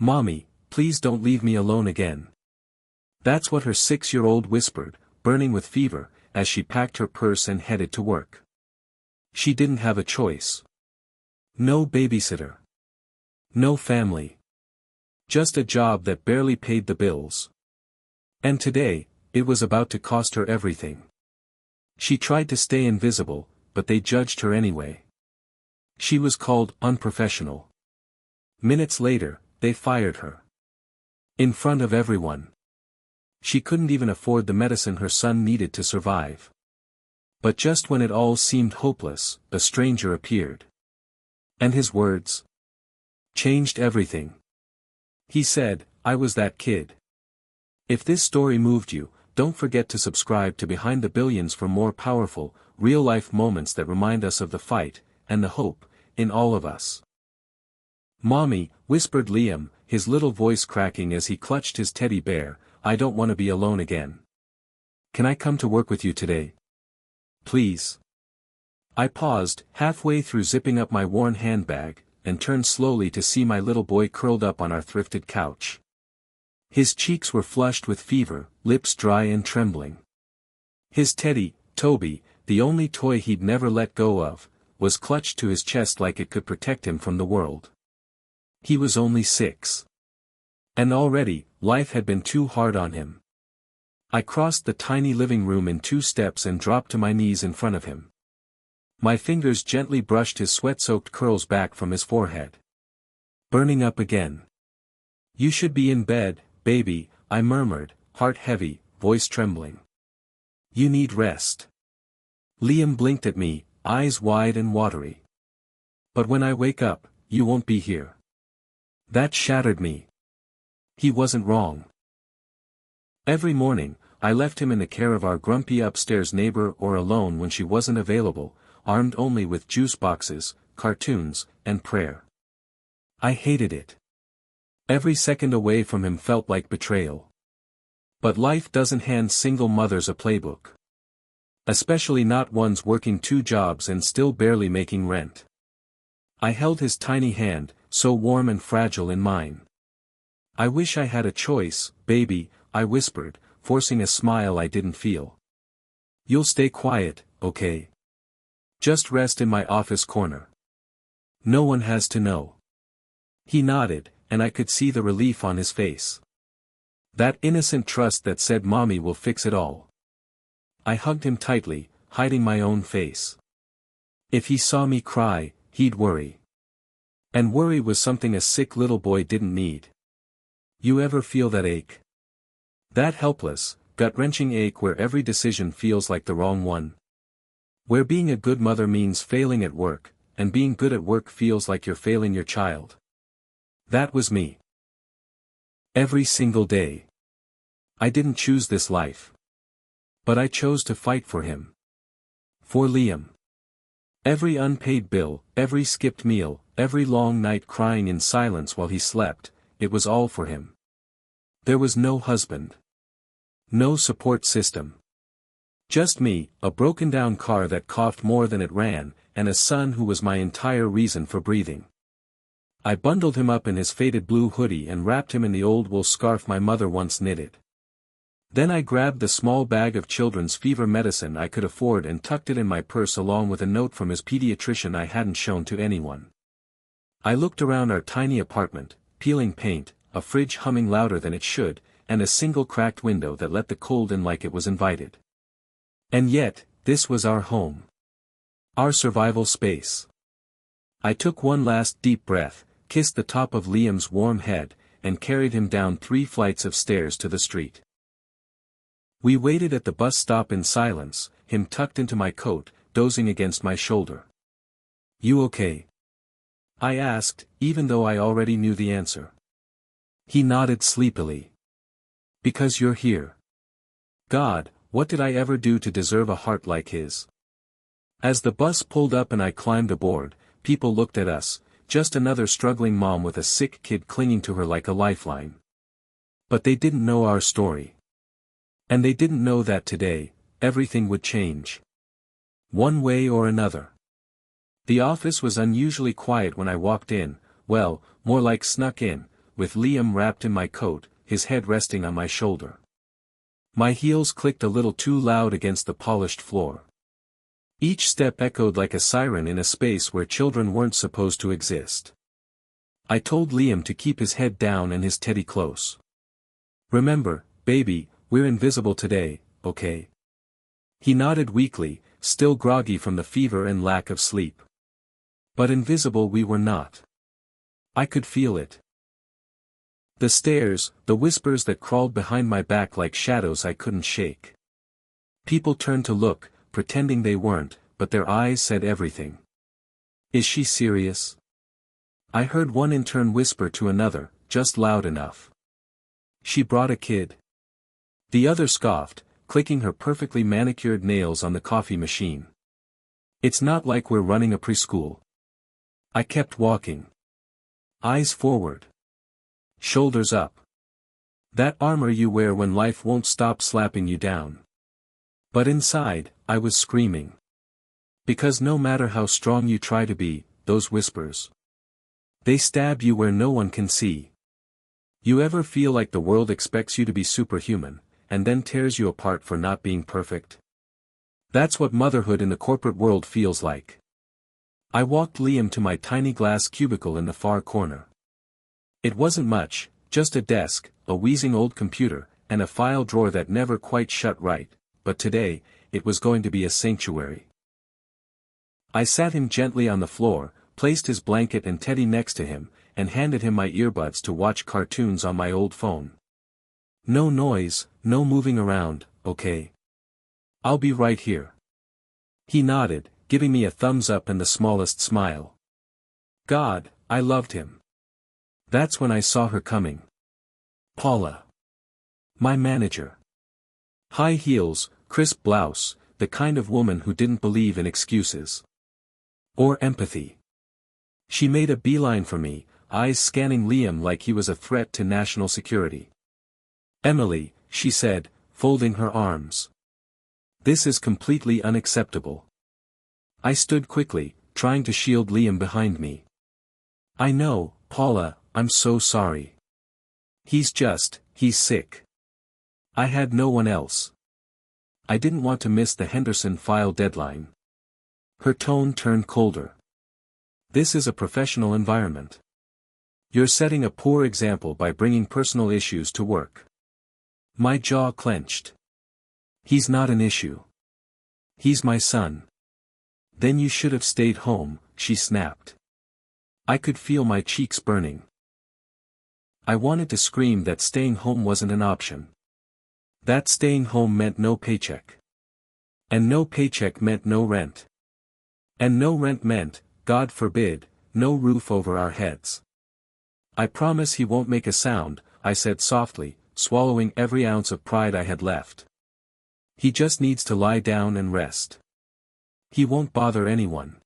"Mommy, please don't leave me alone again." That's what her 6-year-old whispered, burning with fever, as she packed her purse and headed to work. She didn't have a choice. No babysitter. No family. Just a job that barely paid the bills. And today, it was about to cost her everything. She tried to stay invisible, but they judged her anyway. She was called unprofessional. Minutes later, they fired her. In front of everyone. She couldn't even afford the medicine her son needed to survive. But just when it all seemed hopeless, a stranger appeared. And his words changed everything. He said, "I was that kid." If this story moved you, don't forget to subscribe to Behind the Billions for more powerful, real-life moments that remind us of the fight, and the hope, in all of us. "Mommy," whispered Liam, his little voice cracking as he clutched his teddy bear, "I don't want to be alone again. Can I come to work with you today? Please." I paused, halfway through zipping up my worn handbag, and turned slowly to see my little boy curled up on our thrifted couch. His cheeks were flushed with fever, lips dry and trembling. His teddy, Toby, the only toy he'd never let go of, was clutched to his chest like it could protect him from the world. He was only 6. And already, life had been too hard on him. I crossed the tiny living room in 2 steps and dropped to my knees in front of him. My fingers gently brushed his sweat-soaked curls back from his forehead. "Burning up again. You should be in bed, baby," I murmured, heart heavy, voice trembling. "You need rest." Liam blinked at me, eyes wide and watery. "But when I wake up, you won't be here." That shattered me. He wasn't wrong. Every morning, I left him in the care of our grumpy upstairs neighbor or alone when she wasn't available, armed only with juice boxes, cartoons, and prayer. I hated it. Every second away from him felt like betrayal. But life doesn't hand single mothers a playbook. Especially not ones working 2 jobs and still barely making rent. I held his tiny hand, so warm and fragile in mine. "I wish I had a choice, baby," I whispered, forcing a smile I didn't feel. "You'll stay quiet, okay? Just rest in my office corner. No one has to know." He nodded, and I could see the relief on his face. That innocent trust that said Mommy will fix it all. I hugged him tightly, hiding my own face. If he saw me cry, he'd worry. And worry was something a sick little boy didn't need. You ever feel that ache? That helpless, gut-wrenching ache where every decision feels like the wrong one? Where being a good mother means failing at work, and being good at work feels like you're failing your child? That was me. Every single day. I didn't choose this life. But I chose to fight for him. For Liam. Every unpaid bill, every skipped meal, every long night crying in silence while he slept, it was all for him. There was no husband. No support system. Just me, a broken-down car that coughed more than it ran, and a son who was my entire reason for breathing. I bundled him up in his faded blue hoodie and wrapped him in the old wool scarf my mother once knitted. Then I grabbed the small bag of children's fever medicine I could afford and tucked it in my purse along with a note from his pediatrician I hadn't shown to anyone. I looked around our tiny apartment, peeling paint, a fridge humming louder than it should, and a single cracked window that let the cold in like it was invited. And yet, this was our home. Our survival space. I took one last deep breath, kissed the top of Liam's warm head, and carried him down 3 flights of stairs to the street. We waited at the bus stop in silence, him tucked into my coat, dozing against my shoulder. "You okay?" I asked, even though I already knew the answer. He nodded sleepily. "Because you're here." God, what did I ever do to deserve a heart like his? As the bus pulled up and I climbed aboard, people looked at us, just another struggling mom with a sick kid clinging to her like a lifeline. But they didn't know our story. And they didn't know that today, everything would change. One way or another. The office was unusually quiet when I walked in, well, more like snuck in, with Liam wrapped in my coat, his head resting on my shoulder. My heels clicked a little too loud against the polished floor. Each step echoed like a siren in a space where children weren't supposed to exist. I told Liam to keep his head down and his teddy close. "Remember, baby, we're invisible today, okay?" He nodded weakly, still groggy from the fever and lack of sleep. But invisible we were not. I could feel it. The stares, the whispers that crawled behind my back like shadows I couldn't shake. People turned to look, pretending they weren't, but their eyes said everything. "Is she serious?" I heard one intern whisper to another, just loud enough. "She brought a kid." The other scoffed, clicking her perfectly manicured nails on the coffee machine. "It's not like we're running a preschool." I kept walking. Eyes forward. Shoulders up. That armor you wear when life won't stop slapping you down. But inside, I was screaming. Because no matter how strong you try to be, those whispers, they stab you where no one can see. You ever feel like the world expects you to be superhuman, and then tears you apart for not being perfect? That's what motherhood in the corporate world feels like. I walked Liam to my tiny glass cubicle in the far corner. It wasn't much, just a desk, a wheezing old computer, and a file drawer that never quite shut right, but today, it was going to be a sanctuary. I sat him gently on the floor, placed his blanket and teddy next to him, and handed him my earbuds to watch cartoons on my old phone. "No noise, no moving around, okay? I'll be right here." He nodded, giving me a thumbs up and the smallest smile. God, I loved him. That's when I saw her coming. Paula. My manager. High heels, crisp blouse, the kind of woman who didn't believe in excuses. Or empathy. She made a beeline for me, eyes scanning Liam like he was a threat to national security. "Emily," she said, folding her arms. "This is completely unacceptable." I stood quickly, trying to shield Liam behind me. "I know, Paula, I'm so sorry. He's sick. I had no one else. I didn't want to miss the Henderson file deadline." Her tone turned colder. "This is a professional environment. You're setting a poor example by bringing personal issues to work." My jaw clenched. "He's not an issue. He's my son." "Then you should have stayed home," she snapped. I could feel my cheeks burning. I wanted to scream that staying home wasn't an option. That staying home meant no paycheck. And no paycheck meant no rent. And no rent meant, God forbid, no roof over our heads. "I promise he won't make a sound," I said softly, swallowing every ounce of pride I had left. "He just needs to lie down and rest. He won't bother anyone."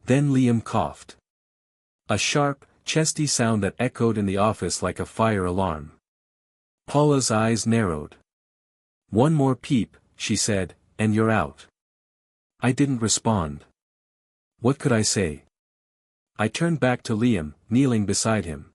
Then Liam coughed. A sharp, chesty sound that echoed in the office like a fire alarm. Paula's eyes narrowed. "One more peep," she said, "and you're out." I didn't respond. What could I say? I turned back to Liam, kneeling beside him.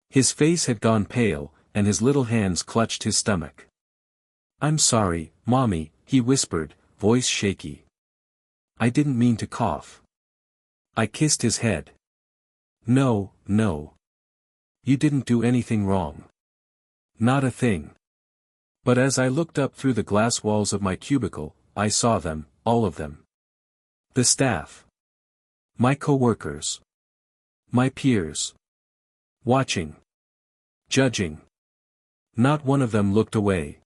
His face had gone pale, and his little hands clutched his stomach. "I'm sorry, Mommy," he whispered, voice shaky. "I didn't mean to cough." I kissed his head. "No, no. You didn't do anything wrong. Not a thing." But as I looked up through the glass walls of my cubicle, I saw them, all of them. The staff. My co-workers. My peers. Watching. Judging. Not one of them looked away.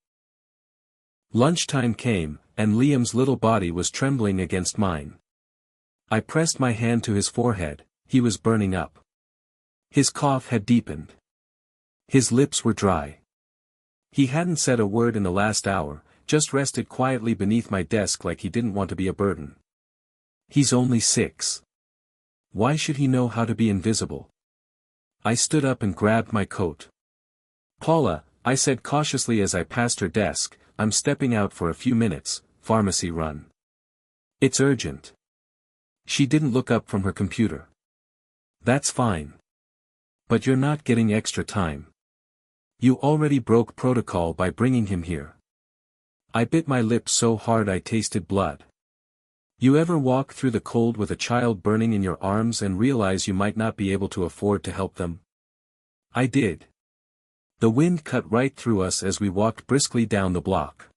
Lunchtime came, and Liam's little body was trembling against mine. I pressed my hand to his forehead, he was burning up. His cough had deepened. His lips were dry. He hadn't said a word in the last hour, just rested quietly beneath my desk like he didn't want to be a burden. He's only 6. Why should he know how to be invisible? I stood up and grabbed my coat. "Paula," I said cautiously as I passed her desk, "I'm stepping out for a few minutes, pharmacy run. It's urgent." She didn't look up from her computer. "That's fine. But you're not getting extra time. You already broke protocol by bringing him here. I bit my lip so hard I tasted blood. You ever walk through the cold with a child burning in your arms and realize you might not be able to afford to help them? I did. The wind cut right through us as we walked briskly down the block.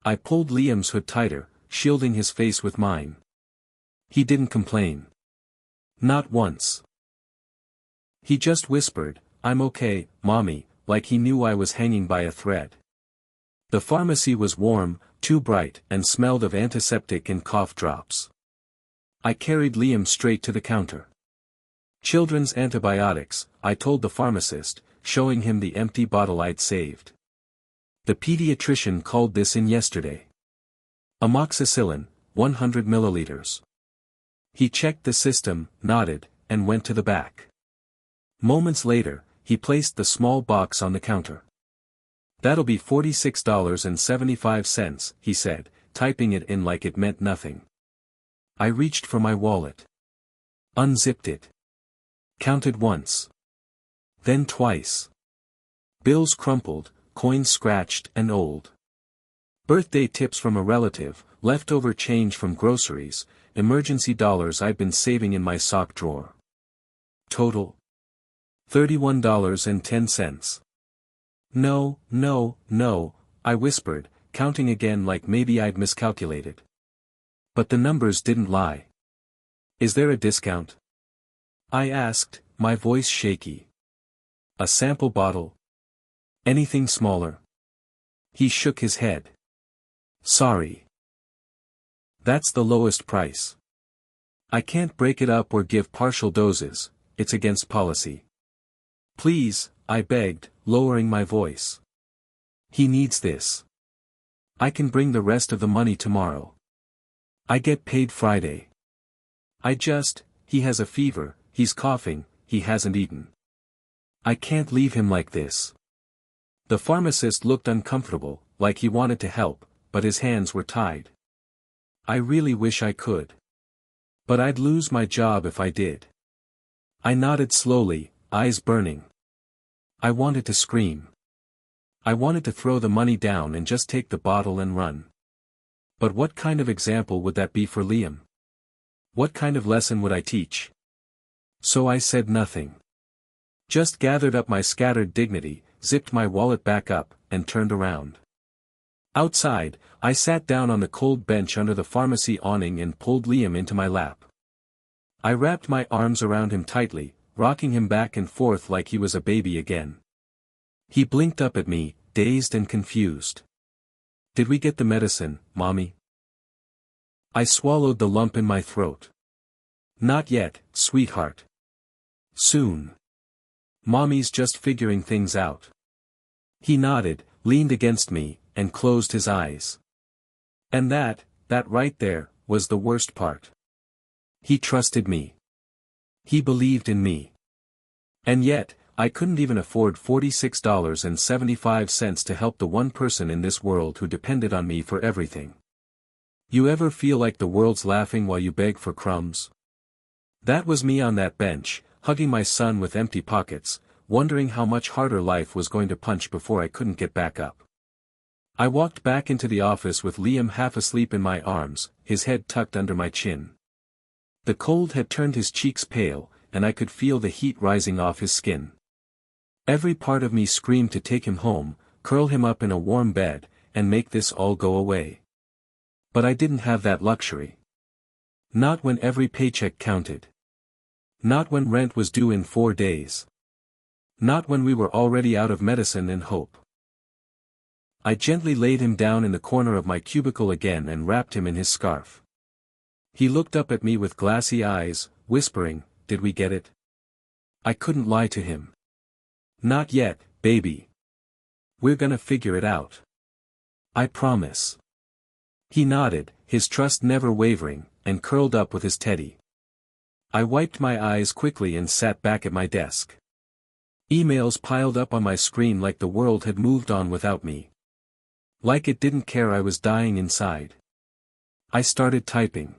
I pulled Liam's hood tighter, shielding his face with mine. He didn't complain. Not once. He just whispered, "I'm okay, Mommy," like he knew I was hanging by a thread. The pharmacy was warm, too bright, and smelled of antiseptic and cough drops. I carried Liam straight to the counter. "Children's antibiotics," I told the pharmacist, showing him the empty bottle I'd saved. "The pediatrician called this in yesterday. Amoxicillin, 100 milliliters." He checked the system, nodded, and went to the back. Moments later, he placed the small box on the counter. "That'll be $46.75, he said, typing it in like it meant nothing. I reached for my wallet. Unzipped it. Counted once. Then twice. Bills crumpled, coins scratched and old. Birthday tips from a relative, leftover change from groceries, emergency dollars I'd been saving in my sock drawer. Total: $31.10. No, I whispered, counting again like maybe I'd miscalculated. But the numbers didn't lie. "Is there a discount?" I asked, my voice shaky. "A sample bottle? Anything smaller?" He shook his head. "Sorry. That's the lowest price. I can't break it up or give partial doses, it's against policy." "Please," I begged, lowering my voice. "He needs this. I can bring the rest of the money tomorrow. I get paid Friday. He has a fever, he's coughing, he hasn't eaten. I can't leave him like this." The pharmacist looked uncomfortable, like he wanted to help, but his hands were tied. "I really wish I could. But I'd lose my job if I did." I nodded slowly, eyes burning. I wanted to scream. I wanted to throw the money down and just take the bottle and run. But what kind of example would that be for Liam? What kind of lesson would I teach? So I said nothing. Just gathered up my scattered dignity, zipped my wallet back up, and turned around. Outside, I sat down on the cold bench under the pharmacy awning and pulled Liam into my lap. I wrapped my arms around him tightly, rocking him back and forth like he was a baby again. He blinked up at me, dazed and confused. "Did we get the medicine, Mommy?" I swallowed the lump in my throat. "Not yet, sweetheart. Soon. Mommy's just figuring things out." He nodded, leaned against me, and closed his eyes. And that right there, was the worst part. He trusted me. He believed in me. And yet, I couldn't even afford $46.75 to help the one person in this world who depended on me for everything. You ever feel like the world's laughing while you beg for crumbs? That was me on that bench, hugging my son with empty pockets, wondering how much harder life was going to punch before I couldn't get back up. I walked back into the office with Liam half asleep in my arms, his head tucked under my chin. The cold had turned his cheeks pale, and I could feel the heat rising off his skin. Every part of me screamed to take him home, curl him up in a warm bed, and make this all go away. But I didn't have that luxury. Not when every paycheck counted. Not when rent was due in 4 days. Not when we were already out of medicine and hope. I gently laid him down in the corner of my cubicle again and wrapped him in his scarf. He looked up at me with glassy eyes, whispering, "Did we get it?" I couldn't lie to him. "Not yet, baby. We're gonna figure it out. I promise." He nodded, his trust never wavering, and curled up with his teddy. I wiped my eyes quickly and sat back at my desk. Emails piled up on my screen like the world had moved on without me. Like it didn't care I was dying inside. I started typing.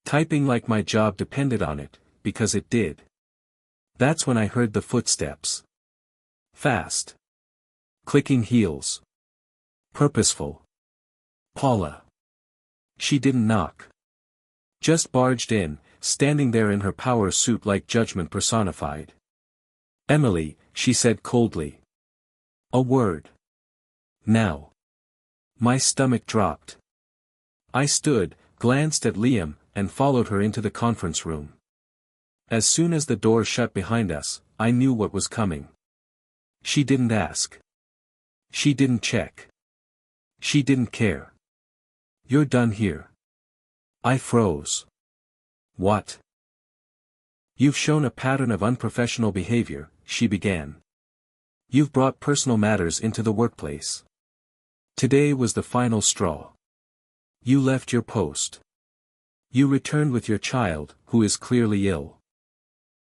Typing like my job depended on it, because it did. That's when I heard the footsteps. Fast. Clicking heels. Purposeful. Paula. She didn't knock. Just barged in, standing there in her power suit like judgment personified. "Emily," she said coldly. "A word. Now." My stomach dropped. I stood, glanced at Liam, and followed her into the conference room. As soon as the door shut behind us, I knew what was coming. She didn't ask. She didn't check. She didn't care. "You're done here." I froze. "What?" "You've shown a pattern of unprofessional behavior," she began. "You've brought personal matters into the workplace. Today was the final straw. You left your post. You returned with your child, who is clearly ill.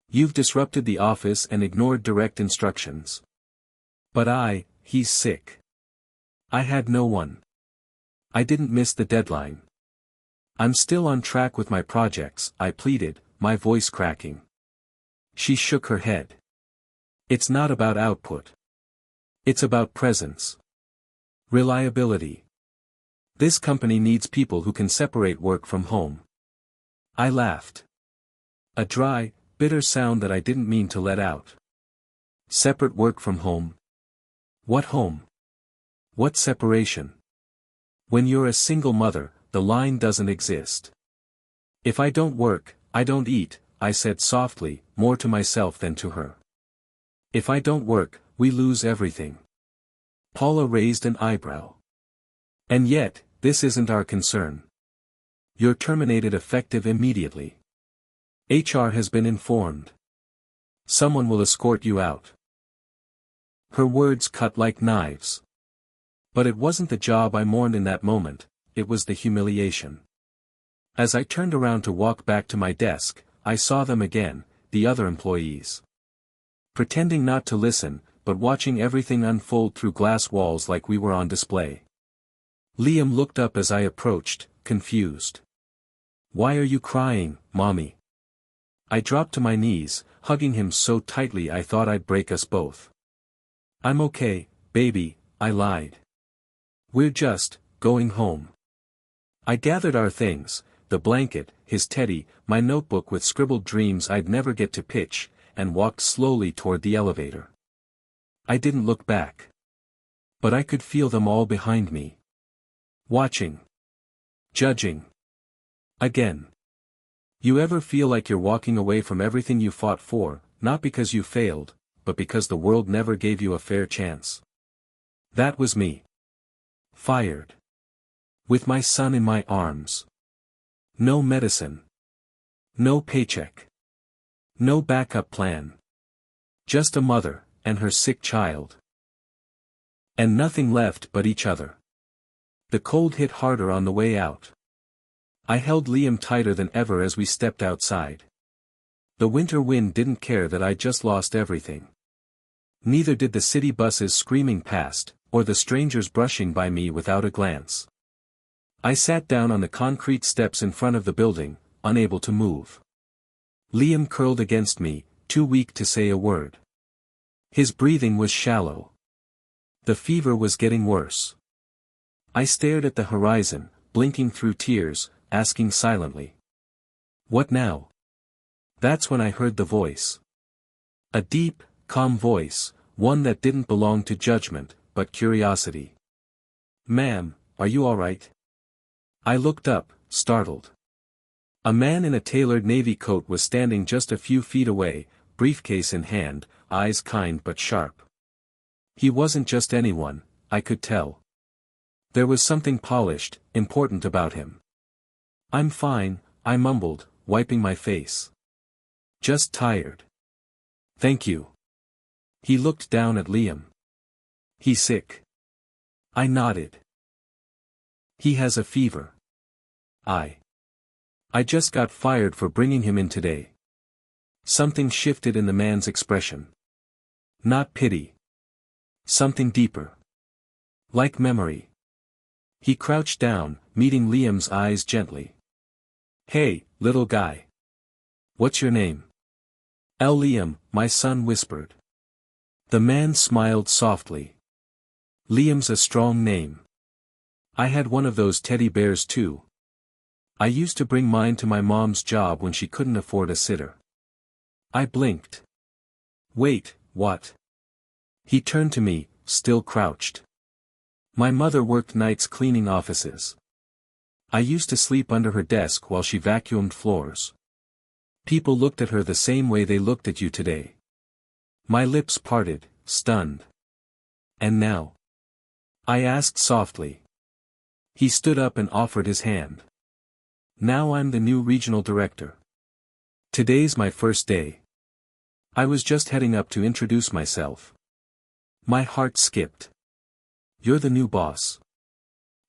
You've disrupted the office and ignored direct instructions. But he's sick. I had no one. I didn't miss the deadline. I'm still on track with my projects," I pleaded, my voice cracking. She shook her head. "It's not about output. It's about presence. Reliability. This company needs people who can separate work from home." I laughed. A dry, bitter sound that I didn't mean to let out. Separate work from home? What home? What separation? When you're a single mother, the line doesn't exist. "If I don't work, I don't eat," I said softly, more to myself than to her. "If I don't work, we lose everything." Paula raised an eyebrow. "And yet, this isn't our concern. You're terminated effective immediately. HR has been informed. Someone will escort you out." Her words cut like knives. But it wasn't the job I mourned in that moment, it was the humiliation. As I turned around to walk back to my desk, I saw them again, the other employees. Pretending not to listen, but watching everything unfold through glass walls like we were on display. Liam looked up as I approached, confused. "Why are you crying, Mommy?" I dropped to my knees, hugging him so tightly I thought I'd break us both. "I'm okay, baby," I lied. "We're just going home." I gathered our things, the blanket, his teddy, my notebook with scribbled dreams I'd never get to pitch, and walked slowly toward the elevator. I didn't look back. But I could feel them all behind me. Watching. Judging. Again. You ever feel like you're walking away from everything you fought for, not because you failed, but because the world never gave you a fair chance? That was me. Fired. With my son in my arms. No medicine. No paycheck. No backup plan. Just a mother, and her sick child. And nothing left but each other. The cold hit harder on the way out. I held Liam tighter than ever as we stepped outside. The winter wind didn't care that I just lost everything. Neither did the city buses screaming past, or the strangers brushing by me without a glance. I sat down on the concrete steps in front of the building, unable to move. Liam curled against me, too weak to say a word. His breathing was shallow. The fever was getting worse. I stared at the horizon, blinking through tears, asking silently. "What now?" That's when I heard the voice. A deep, calm voice, one that didn't belong to judgment, but curiosity. "Ma'am, are you all right?" I looked up, startled. A man in a tailored navy coat was standing just a few feet away, briefcase in hand, eyes kind but sharp. He wasn't just anyone, I could tell. There was something polished, important about him. "I'm fine," I mumbled, wiping my face. "Just tired." "Thank you." He looked down at Liam. "He's sick?" I nodded. "He has a fever." I just got fired for bringing him in today." Something shifted in the man's expression. Not pity. Something deeper. Like memory. He crouched down, meeting Liam's eyes gently. "Hey, little guy. What's your name?" Liam, my son whispered. The man smiled softly. Liam's a strong name. I had one of those teddy bears too. I used to bring mine to my mom's job when she couldn't afford a sitter. I blinked. Wait, what? He turned to me, still crouched. My mother worked nights cleaning offices. I used to sleep under her desk while she vacuumed floors. People looked at her the same way they looked at you today. My lips parted, stunned. And now? I asked softly. He stood up and offered his hand. Now I'm the new regional director. Today's my first day. I was just heading up to introduce myself. My heart skipped. You're the new boss.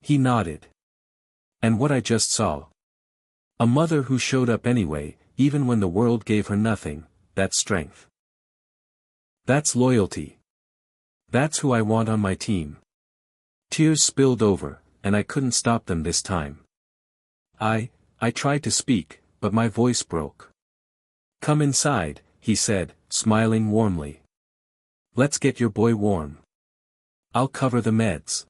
He nodded. And what I just saw? A mother who showed up anyway, even when the world gave her nothing, that's strength. That's loyalty. That's who I want on my team. Tears spilled over, and I couldn't stop them this time. I tried to speak, but my voice broke. Come inside, he said, smiling warmly. Let's get your boy warm. I'll cover the meds.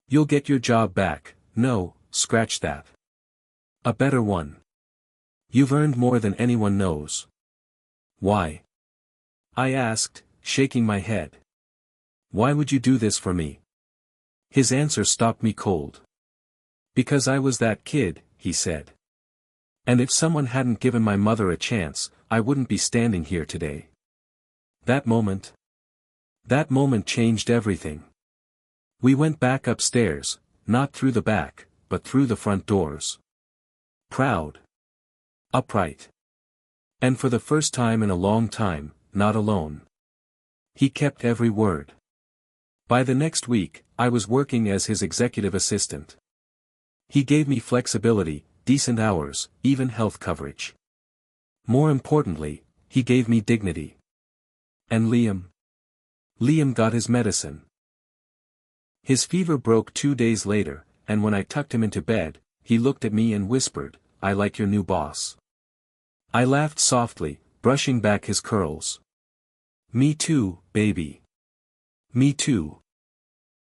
You'll get your job back, no, scratch that. A better one. You've earned more than anyone knows. Why? I asked, shaking my head. Why would you do this for me? His answer stopped me cold. Because I was that kid, he said. And if someone hadn't given my mother a chance, I wouldn't be standing here today. That moment changed everything. We went back upstairs, not through the back, but through the front doors. Proud. Upright. And for the first time in a long time, not alone. He kept every word. By the next week, I was working as his executive assistant. He gave me flexibility, decent hours, even health coverage. More importantly, he gave me dignity. And Liam? Liam got his medicine. His fever broke 2 days later, and when I tucked him into bed, he looked at me and whispered, I like your new boss. I laughed softly, brushing back his curls. Me too, baby. Me too.